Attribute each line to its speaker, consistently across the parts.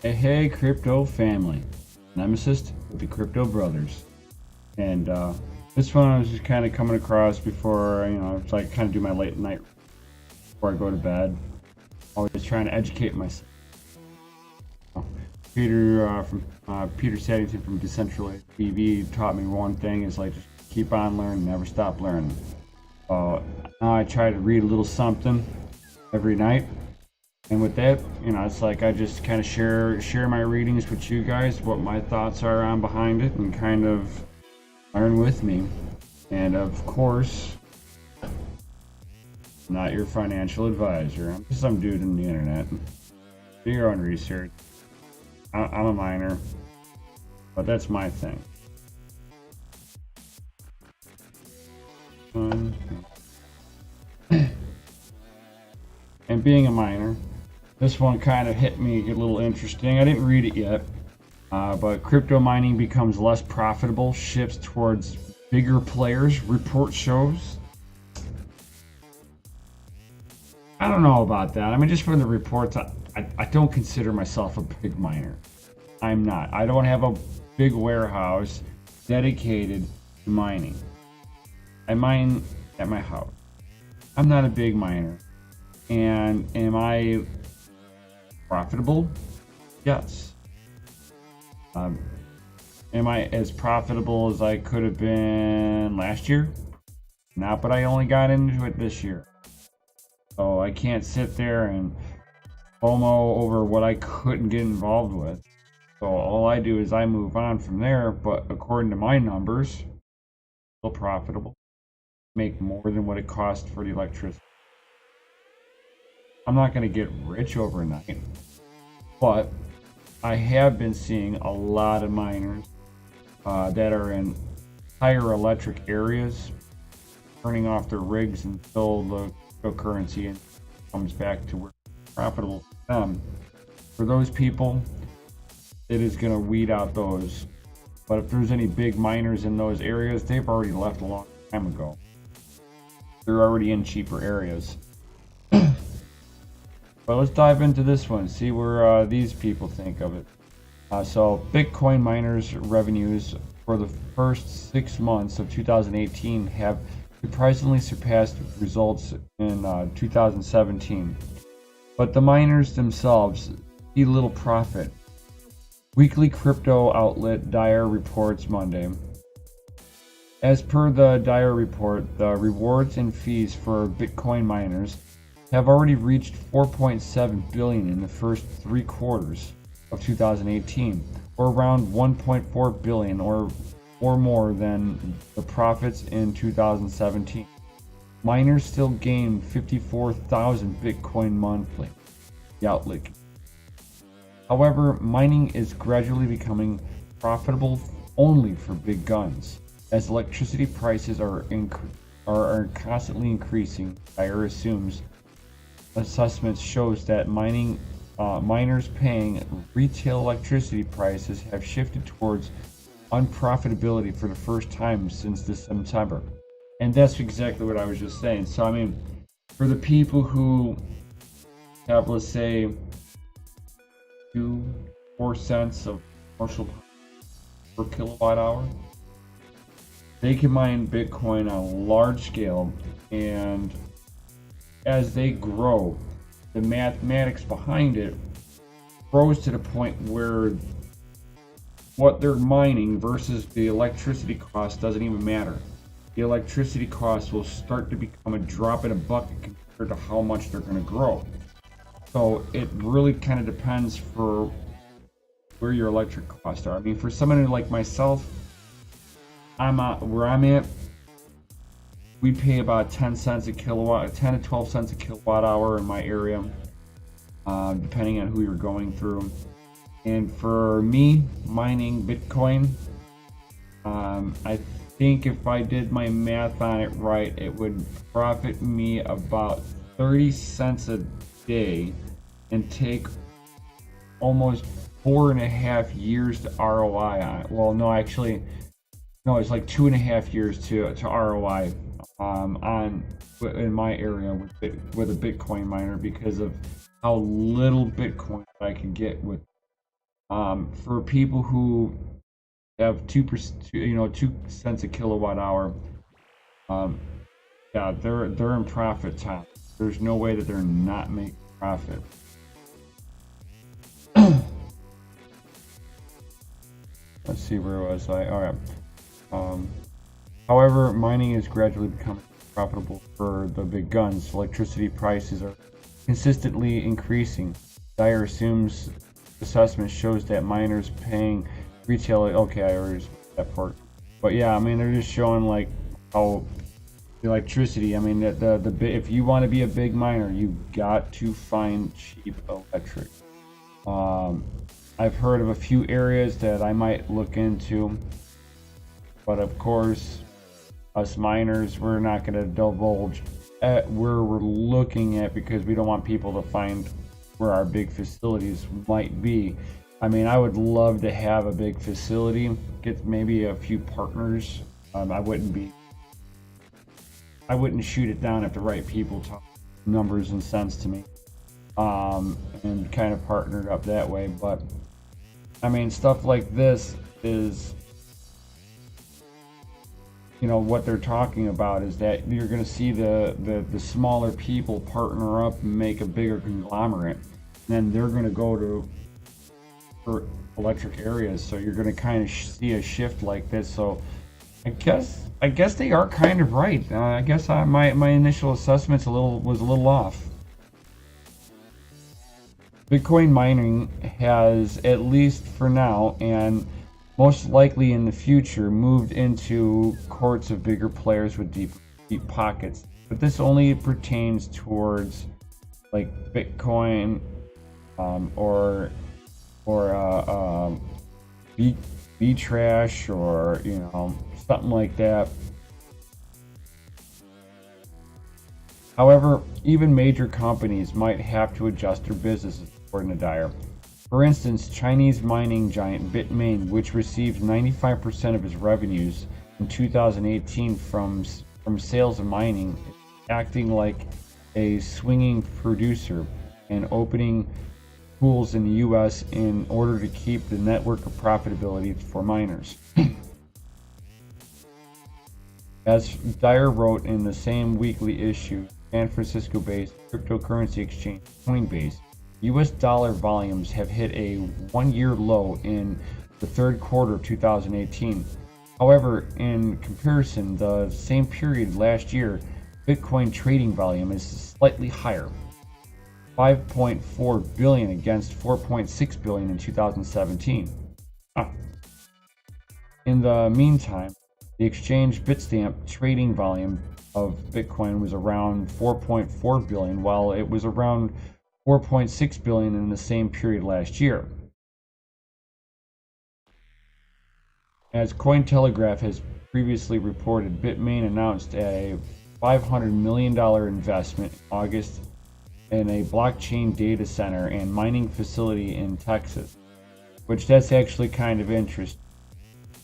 Speaker 1: Hey, crypto family. Nemesis with the Crypto Brothers. And this one I was just kind of coming across before, it's like kind of do my late night before I go to bed. Always trying to educate myself. Peter Saddington from Decentralized TV taught me one thing is like just keep on learning, never stop learning. Now I try to read a little something every night. And with that, it's like I just kind of share my readings with you guys, what my thoughts are on behind it, and kind of learn with me. And of course, not your financial advisor. I'm just some dude on the internet. Do your own research. I'm a miner, but that's my thing. And being a miner, this one kind of hit me a little interesting. I didn't read it yet, but crypto mining becomes less profitable, shifts towards bigger players, report shows. I don't know about that. I mean, just from the reports, I don't consider myself a big miner. I'm not. I don't have a big warehouse dedicated to mining. I mine at my house. I'm not a big miner. And am I profitable? Yes. Am I as profitable as I could have been last year? Not, but I only got into it this year. So I can't sit there and FOMO over what I couldn't get involved with. So all I do is I move on from there, but according to my numbers, still profitable. Make more than what it cost for the electricity. I'm not going to get rich overnight, but I have been seeing a lot of miners that are in higher electric areas turning off their rigs until the cryptocurrency comes back to where it's profitable for them. For those people, it is going to weed out those. But if there's any big miners in those areas, they've already left a long time ago. They're already in cheaper areas. But let's dive into this one, see where these people think of it. So Bitcoin miners' revenues for the first 6 months of 2018 have surprisingly surpassed results in 2017. But the miners themselves see little profit. Weekly crypto outlet Dyer reports Monday. As per the Dyer report, the rewards and fees for Bitcoin miners have already reached 4.7 billion in the first 3 quarters of 2018, or around 1.4 billion or more than the profits in 2017. Miners still gain 54,000 Bitcoin monthly, the outlet. However, mining is gradually becoming profitable only for big guns, as electricity prices are constantly increasing. Dyer assumes assessments shows that miners paying retail electricity prices have shifted towards unprofitability for the first time since this September. And that's exactly what I was just saying. So I mean, for the people who have, let's say, 4 cents of commercial per kilowatt hour, they can mine Bitcoin on a large scale, and as they grow, the mathematics behind it grows to the point where what they're mining versus the electricity cost doesn't even matter. The electricity cost will start to become a drop in a bucket compared to how much they're going to grow. So it really kind of depends for where your electric costs are. I mean, for someone like myself, where I'm at, we pay about 10 cents a kilowatt, 10 to 12 cents a kilowatt hour in my area, depending on who you're going through. And for me, mining Bitcoin, I think if I did my math on it right, it would profit me about 30 cents a day and take almost 4.5 years to ROI on it. Well, no, actually, no, it's like 2.5 years to ROI in my area with a Bitcoin miner, because of how little Bitcoin I can get with For people who have 2%, 2 cents a kilowatt hour, um, yeah, they're in profit time. There's no way that they're not making profit. Let's see, where was I? All right. However, mining is gradually becoming profitable for the big guns. Electricity prices are consistently increasing. Dyer assumes assessment shows that miners paying retail. Okay, I already that part. But yeah, I mean, they're just showing like how the electricity. I mean, if you want to be a big miner, you got to find cheap electric. I've heard of a few areas that I might look into, but of course, us miners, we're not going to divulge at where we're looking at because we don't want people to find where our big facilities might be. I mean, I would love to have a big facility, get maybe a few partners. I wouldn't shoot it down if the right people talk numbers and cents to me, and kind of partnered up that way. But I mean, stuff like this is, what they're talking about is that you're going to see the smaller people partner up and make a bigger conglomerate, and then they're going to go for electric areas. So you're going to kind of see a shift like this. So I guess they are kind of right. I guess my initial assessment's was a little off. Bitcoin mining has, at least for now, and most likely in the future, moved into courts of bigger players with deep pockets. But this only pertains towards like Bitcoin, or B-Trash, or something like that. However, even major companies might have to adjust their businesses, according to Dyer. For instance, Chinese mining giant Bitmain, which received 95% of its revenues in 2018 from sales of mining, is acting like a swinging producer and opening pools in the U.S. in order to keep the network of profitability for miners. As Dyer wrote in the same weekly issue, San Francisco-based cryptocurrency exchange Coinbase, U.S. dollar volumes have hit a one-year low in the third quarter of 2018. However, in comparison, the same period last year, Bitcoin trading volume is slightly higher, 5.4 billion against 4.6 billion in 2017. In the meantime, the exchange Bitstamp trading volume of Bitcoin was around 4.4 billion, while it was around 4.6 billion in the same period last year. As Cointelegraph has previously reported, Bitmain announced a $500 million investment in August in a blockchain data center and mining facility in Texas, which that's actually kind of interesting.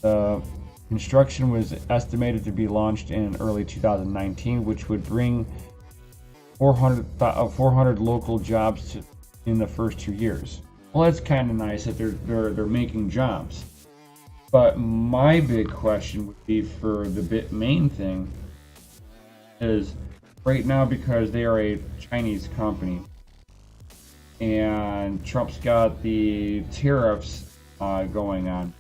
Speaker 1: The construction was estimated to be launched in early 2019, which would bring 400 local jobs in the first 2 years. Well, that's kind of nice that they're making jobs. But my big question would be for the Bitmain thing is right now, because they are a Chinese company and Trump's got the tariffs going on.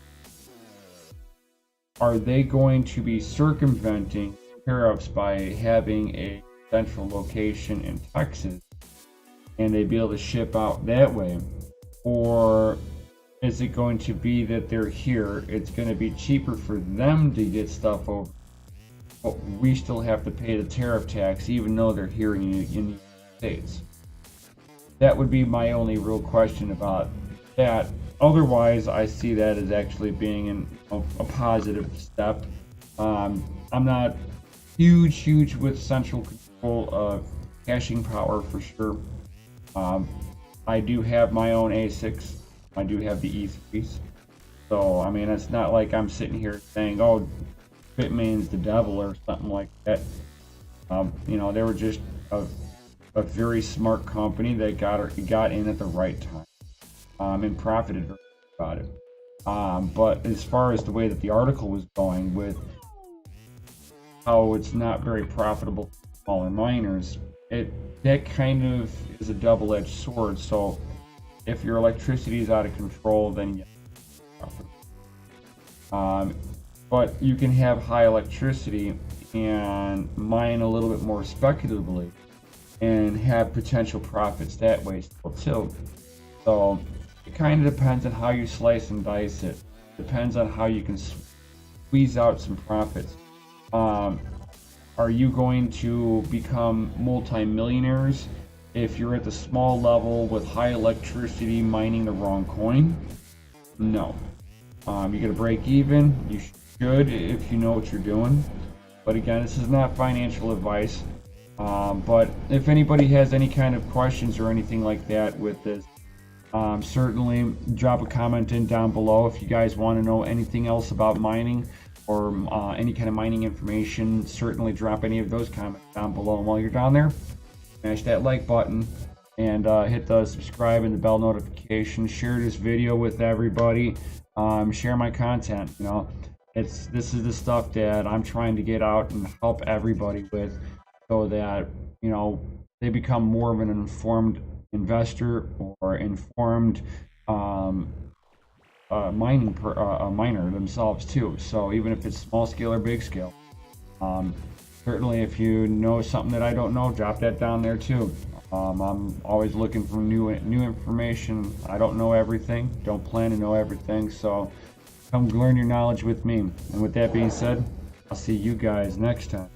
Speaker 1: Are they going to be circumventing tariffs by having a central location in Texas and they'd be able to ship out that way? Or is it going to be that they're here, it's going to be cheaper for them to get stuff over, but we still have to pay the tariff tax even though they're here in the United States? That would be my only real question about that. Otherwise, I see that as actually being a positive step. I'm not huge with central control of caching power for sure. I do have my own ASICs. I do have the E3s. So, I mean, it's not like I'm sitting here saying, oh, Bitmain's the devil or something like that. They were just a very smart company that got in at the right time, and profited. about it. But as far as the way that the article was going with how it's not very profitable for smaller miners, that kind of is a double-edged sword. So if your electricity is out of control, then yeah, but you can have high electricity and mine a little bit more speculatively and have potential profits that way still too. So it kind of depends on how you slice and dice it. Depends on how you can squeeze out some profits. Are you going to become multi-millionaires if you're at the small level with high electricity mining the wrong coin? No. You're going to break even. You should if you know what you're doing. But again, this is not financial advice. But if anybody has any kind of questions or anything like that with this, certainly drop a comment in down below. If you guys want to know anything else about mining or any kind of mining information, certainly drop any of those comments down below. And while you're down there, smash that like button and hit the subscribe and the bell notification. Share this video with everybody. Share my content. You know, this is the stuff that I'm trying to get out and help everybody with, so that, you know, they become more of an informed investor or informed miner themselves too. So even if it's small scale or big scale, certainly if you know something that I don't know, drop that down there too. I'm always looking for new information. I don't know everything, don't plan to know everything, so come learn your knowledge with me. And with that being said, I'll see you guys next time.